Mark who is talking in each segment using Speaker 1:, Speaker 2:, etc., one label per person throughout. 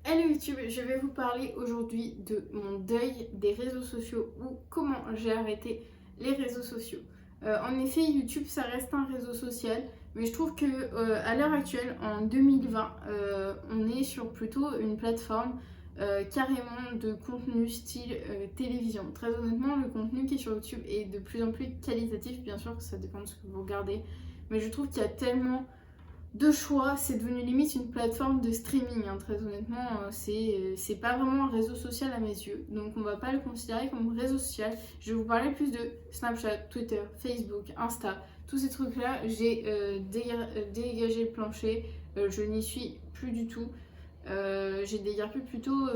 Speaker 1: Hello YouTube, je vais vous parler aujourd'hui de mon deuil des réseaux sociaux ou comment j'ai arrêté les réseaux sociaux. En effet, YouTube ça reste un réseau social, mais je trouve que à l'heure actuelle, en 2020, on est sur plutôt une plateforme carrément de contenu style télévision. Très honnêtement, le contenu qui est sur YouTube est de plus en plus qualitatif, bien sûr, ça dépend de ce que vous regardez, mais je trouve qu'il y a tellement de choix, c'est devenu limite une plateforme de streaming, hein. Très honnêtement, c'est pas vraiment un réseau social à mes yeux, donc on va pas le considérer comme réseau social. Je vais vous parler plus de Snapchat, Twitter, Facebook, Insta, tous ces trucs-là. J'ai dégagé le plancher, je n'y suis plus du tout. J'ai dégagé plutôt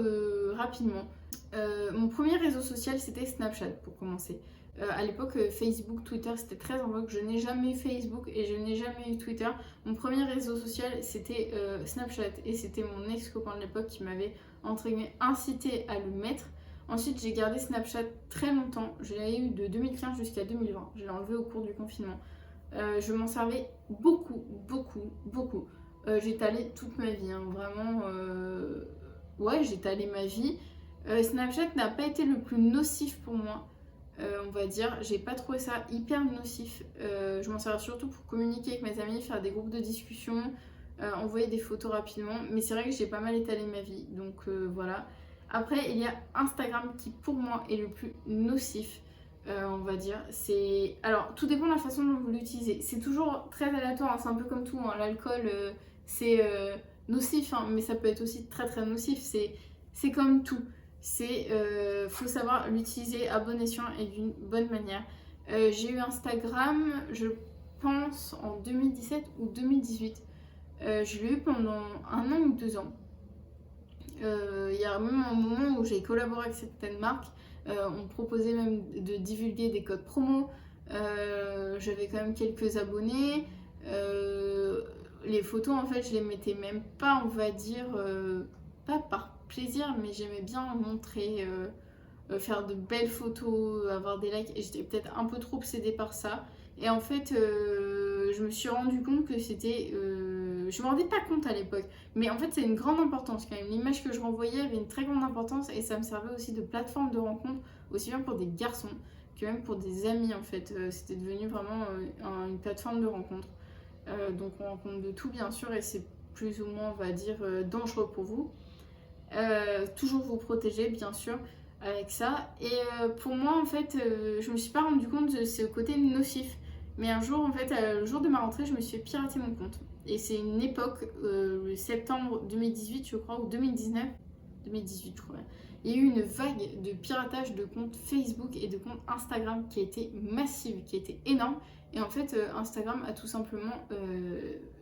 Speaker 1: rapidement. Mon premier réseau social c'était Snapchat pour commencer. À l'époque, Facebook, Twitter c'était très en vogue. Je n'ai jamais eu Facebook et je n'ai jamais eu Twitter. Mon premier réseau social c'était Snapchat et c'était mon ex-copain de l'époque qui m'avait entre guillemets incité à le mettre. Ensuite, j'ai gardé Snapchat très longtemps. Je l'ai eu de 2015 jusqu'à 2020. Je l'ai enlevé au cours du confinement. Je m'en servais beaucoup, beaucoup, beaucoup. J'ai étalé toute ma vie, hein, vraiment. Ouais, j'ai étalé ma vie. Snapchat n'a pas été le plus nocif pour moi, on va dire. J'ai pas trouvé ça hyper nocif. Je m'en sers surtout pour communiquer avec mes amis, faire des groupes de discussion, envoyer des photos rapidement. Mais c'est vrai que j'ai pas mal étalé ma vie, donc voilà. Après, il y a Instagram qui pour moi est le plus nocif. On va dire. Alors, tout dépend de la façon dont vous l'utilisez. C'est toujours très aléatoire, hein. C'est un peu comme tout, hein. L'alcool, c'est nocif, hein, mais ça peut être aussi très très nocif. C'est comme tout. Faut savoir l'utiliser à bon escient et d'une bonne manière. J'ai eu Instagram, je pense, en 2017 ou 2018. Je l'ai eu pendant 1 an ou 2 ans. Il y a même un moment où j'ai collaboré avec certaines marques. On me proposait même de divulguer des codes promo. J'avais quand même quelques abonnés. Les photos, en fait, je les mettais même pas, on va dire, pas par plaisir, mais j'aimais bien montrer, faire de belles photos, avoir des likes. Et j'étais peut-être un peu trop obsédée par ça. Et en fait, je me suis rendu compte que c'était. Je me rendais pas compte à l'époque. Mais en fait, c'est une grande importance quand même. L'image que je renvoyais avait une très grande importance et ça me servait aussi de plateforme de rencontre, aussi bien pour des garçons que même pour des amis en fait. C'était devenu vraiment une plateforme de rencontre. Donc on rencontre de tout bien sûr et c'est plus ou moins, on va dire, dangereux pour vous. Toujours vous protéger bien sûr avec ça. Et pour moi en fait, je me suis pas rendu compte de ce côté nocif. Mais un jour en fait, le jour de ma rentrée, je me suis fait pirater mon compte. Et c'est une époque, septembre 2018 je crois, ou 2019, 2018 je crois. Il y a eu une vague de piratage de comptes Facebook et de comptes Instagram qui a été massive, qui a été énorme. Et en fait, Instagram a tout simplement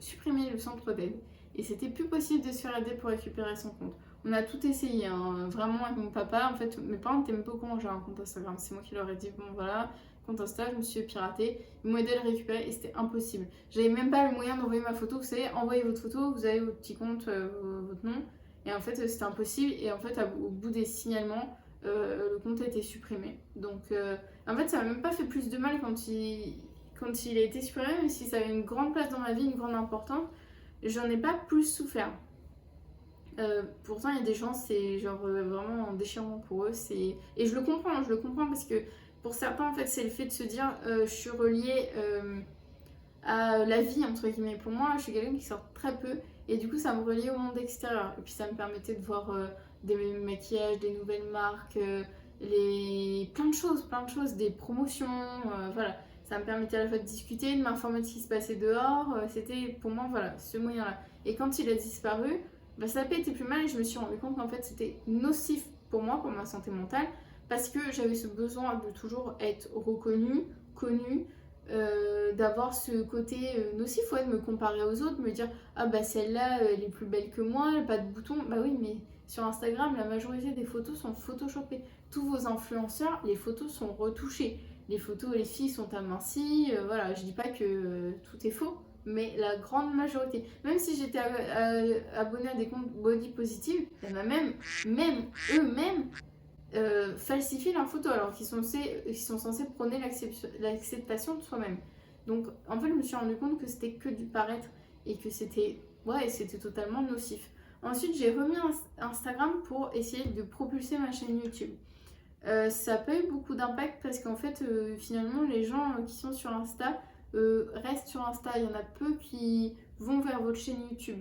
Speaker 1: supprimé le centre d'aide. Et c'était plus possible de se faire aider pour récupérer son compte. On a tout essayé, hein, vraiment avec mon papa. En fait, mes parents n'étaient même pas au courant que j'avais un compte Instagram. C'est moi qui leur ai dit, bon voilà, compte Insta, je me suis piraté. Ils m'ont aidé à le récupérer et c'était impossible. J'avais même pas le moyen d'envoyer ma photo. Vous savez, envoyez votre photo, vous avez votre petit compte, votre nom. Et en fait, c'était impossible. Et en fait, au bout des signalements, le compte a été supprimé. Donc, en fait, ça m'a même pas fait plus de mal quand il a été supprimé, même si ça avait une grande place dans ma vie, une grande importance. J'en ai pas plus souffert. Pourtant, il y a des gens, c'est genre vraiment déchirant pour eux. Et je le comprends parce que pour certains, en fait, c'est le fait de se dire je suis reliée à la vie, entre guillemets. Pour moi, je suis quelqu'un qui sort très peu et du coup, ça me reliait au monde extérieur. Et puis, ça me permettait de voir des maquillages, des nouvelles marques, plein de choses, des promotions, voilà. Ça me permettait à la fois de discuter, de m'informer de ce qui se passait dehors. C'était pour moi, voilà, ce moyen-là. Et quand il a disparu, bah, ça n'a pas été plus mal et je me suis rendu compte qu'en fait c'était nocif pour moi, pour ma santé mentale, parce que j'avais ce besoin de toujours être reconnue, connue, d'avoir ce côté nocif, ouais, de me comparer aux autres, de me dire ah bah celle-là elle est plus belle que moi, elle n'a pas de boutons. Bah oui, mais sur Instagram, la majorité des photos sont photoshopées. Tous vos influenceurs, les photos sont retouchées. Les photos, les filles sont amincies, voilà, je dis pas que tout est faux, mais la grande majorité. Même si j'étais abonnée à des comptes body positive, il y en a même eux-mêmes falsifient leurs photos alors qu'ils sont censés prôner l'acceptation de soi-même. Donc en fait, je me suis rendu compte que c'était que du paraître et que c'était ouais, c'était totalement nocif. Ensuite, j'ai remis Instagram pour essayer de propulser ma chaîne YouTube. Ça n'a pas eu beaucoup d'impact parce qu'en fait, finalement, les gens qui sont sur Insta restent sur Insta. Il y en a peu qui vont vers votre chaîne YouTube.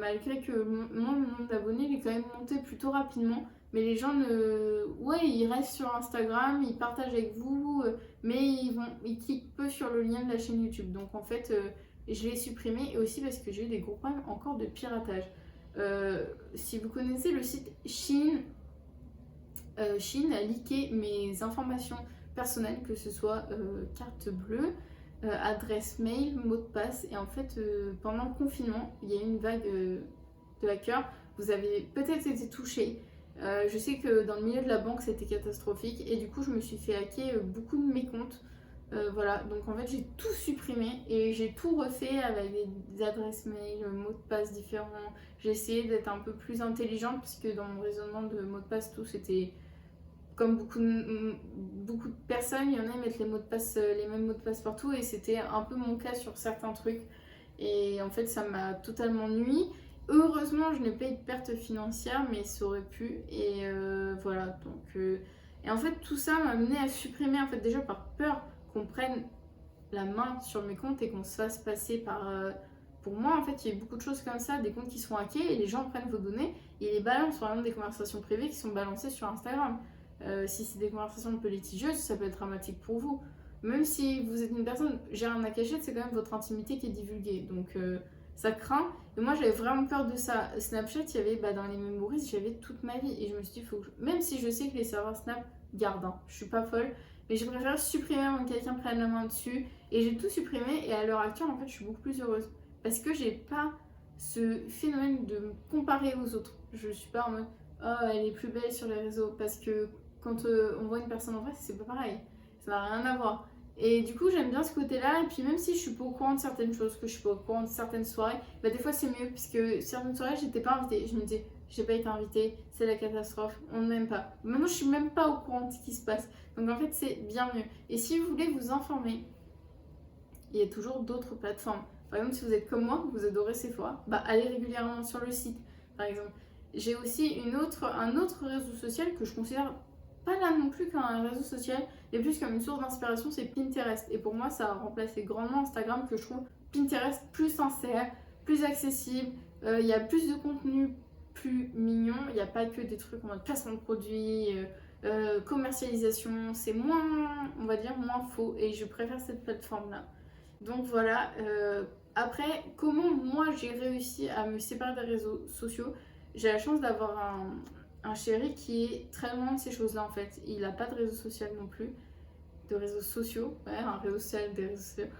Speaker 1: Malgré que moi, mon nombre d'abonnés, il est quand même monté plutôt rapidement. Mais les gens, ouais, ils restent sur Instagram, ils partagent avec vous, mais ils cliquent peu sur le lien de la chaîne YouTube. Donc en fait, je l'ai supprimé et aussi parce que j'ai eu des gros problèmes encore de piratage. Si vous connaissez le site Shein, Shein a leaké mes informations personnelles, que ce soit carte bleue, adresse mail, mot de passe. Et en fait, pendant le confinement, il y a eu une vague de hackers. Vous avez peut-être été touché. Je sais que dans le milieu de la banque, c'était catastrophique. Et du coup, je me suis fait hacker beaucoup de mes comptes. Voilà, donc en fait, j'ai tout supprimé et j'ai tout refait avec des adresses mail, mots de passe différents. J'ai essayé d'être un peu plus intelligente puisque dans mon raisonnement de mots de passe, tout c'était comme beaucoup de personnes, il y en a qui mettent les mots de passe, les mêmes mots de passe partout et c'était un peu mon cas sur certains trucs. Et en fait, ça m'a totalement nui. Heureusement, je n'ai pas eu de perte financière, mais ça aurait pu. Et voilà, donc... Et en fait, tout ça m'a amené à supprimer, en fait, déjà par peur qu'on prenne la main sur mes comptes et qu'on se fasse passer par... Pour moi, en fait, il y a eu beaucoup de choses comme ça, des comptes qui sont hackés et les gens prennent vos données et les balancent, par exemple des conversations privées qui sont balancées sur Instagram. Si c'est des conversations un peu litigieuses, ça peut être dramatique pour vous. Même si vous êtes une personne, j'ai rien à cacher, c'est quand même votre intimité qui est divulguée. Donc ça craint. Et moi j'avais vraiment peur de ça. Snapchat, il y avait dans les memories, j'avais toute ma vie. Et je me suis dit, même si je sais que les serveurs Snap gardent, hein, je suis pas folle, mais je préfère supprimer avant que quelqu'un prenne la main dessus. Et j'ai tout supprimé. Et à l'heure actuelle, en fait, je suis beaucoup plus heureuse. Parce que j'ai pas ce phénomène de me comparer aux autres. Je suis pas en mode, oh, elle est plus belle sur les réseaux. Parce que quand on voit une personne en vrai, c'est pas pareil. Ça n'a rien à voir. Et du coup, j'aime bien ce côté-là. Et puis, même si je suis pas au courant de certaines choses, que je suis pas au courant de certaines soirées, bah, des fois c'est mieux. Puisque certaines soirées, j'étais pas invitée. Je me disais, j'ai pas été invitée, c'est la catastrophe, on ne m'aime pas. Maintenant, je suis même pas au courant de ce qui se passe. Donc, en fait, c'est bien mieux. Et si vous voulez vous informer, il y a toujours d'autres plateformes. Par exemple, si vous êtes comme moi, vous adorez Sephora, bah, allez régulièrement sur le site, par exemple. J'ai aussi un autre réseau social que je considère pas là non plus qu'un réseau social, mais plus comme une source d'inspiration, c'est Pinterest. Et pour moi, ça a remplacé grandement Instagram, que je trouve Pinterest plus sincère, plus accessible. Il y a plus de contenu plus mignon. Il n'y a pas que des trucs en mode placement de produits, commercialisation. C'est moins, on va dire, moins faux. Et je préfère cette plateforme-là. Donc voilà. Après, comment moi j'ai réussi à me séparer des réseaux sociaux? J'ai la chance d'avoir un chéri qui est très loin de ces choses-là en fait. Il n'a pas de réseau social non plus, de réseaux sociaux, ouais, un réseau social, des réseaux sociaux,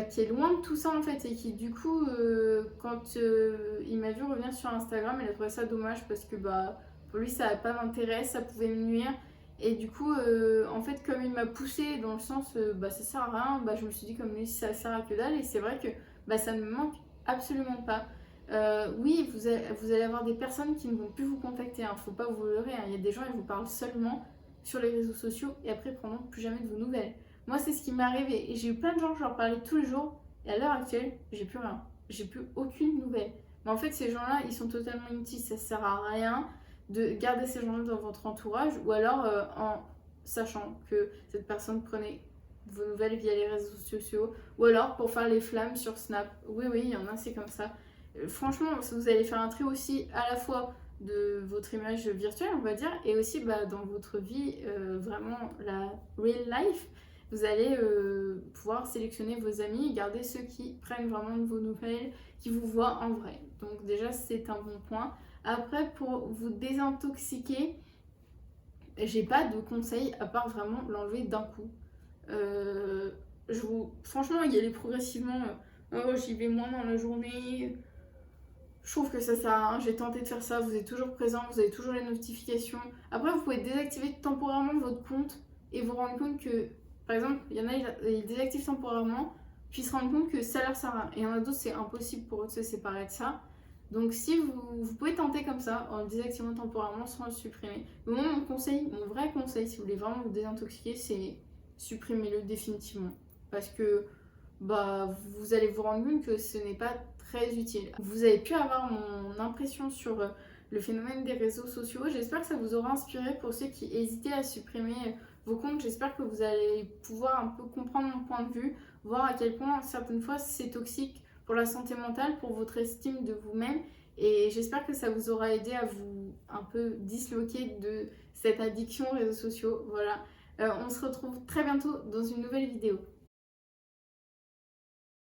Speaker 1: qui est loin de tout ça en fait et qui du coup, quand il m'a vu revenir sur Instagram, il a trouvé ça dommage parce que bah, pour lui ça n'avait pas d'intérêt, ça pouvait me nuire. Et du coup, en fait, comme il m'a poussé dans le sens, bah ça sert à rien, bah je me suis dit comme lui ça sert à que dalle et c'est vrai que bah ça ne me manque absolument pas. Oui, vous allez avoir des personnes qui ne vont plus vous contacter, hein. Faut pas vous leurrer, hein. Il y a des gens qui vous parlent seulement sur les réseaux sociaux et après ils prendront plus jamais de vos nouvelles. Moi, c'est ce qui m'est arrivé et j'ai eu plein de gens, je leur parlais tous les jours et à l'heure actuelle, j'ai plus rien. J'ai plus aucune nouvelle. Mais en fait, ces gens-là, ils sont totalement inutiles, ça sert à rien de garder ces gens-là dans votre entourage ou alors en sachant que cette personne prenait vos nouvelles via les réseaux sociaux ou alors pour faire les flammes sur Snap. Oui, il y en a, c'est comme ça. Franchement, vous allez faire un tri aussi à la fois de votre image virtuelle, on va dire, et aussi bah, dans votre vie, vraiment la real life, vous allez pouvoir sélectionner vos amis et garder ceux qui prennent vraiment de vos nouvelles, qui vous voient en vrai. Donc déjà, c'est un bon point. Après, pour vous désintoxiquer, j'ai pas de conseils à part vraiment l'enlever d'un coup. Franchement, y aller progressivement. J'y vais moins dans la journée. Je trouve que ça sert à rien. J'ai tenté de faire ça. Vous êtes toujours présent, vous avez toujours les notifications. Après, vous pouvez désactiver temporairement votre compte et vous rendre compte que, par exemple, il y en a, ils désactivent temporairement, puis se rendent compte que ça leur sert à rien. Et il y en a d'autres, c'est impossible pour eux de se séparer de ça. Donc, si vous pouvez tenter comme ça, en le désactivant temporairement sans le supprimer. Mais moi, mon vrai conseil, si vous voulez vraiment vous désintoxiquer, c'est supprimez-le définitivement. Parce que bah, vous allez vous rendre compte que ce n'est pas très utile. Vous avez pu avoir mon impression sur le phénomène des réseaux sociaux. J'espère que ça vous aura inspiré pour ceux qui hésitaient à supprimer vos comptes. J'espère que vous allez pouvoir un peu comprendre mon point de vue, voir à quel point certaines fois c'est toxique pour la santé mentale, pour votre estime de vous-même. Et j'espère que ça vous aura aidé à vous un peu disloquer de cette addiction aux réseaux sociaux. Voilà. On se retrouve très bientôt dans une nouvelle vidéo.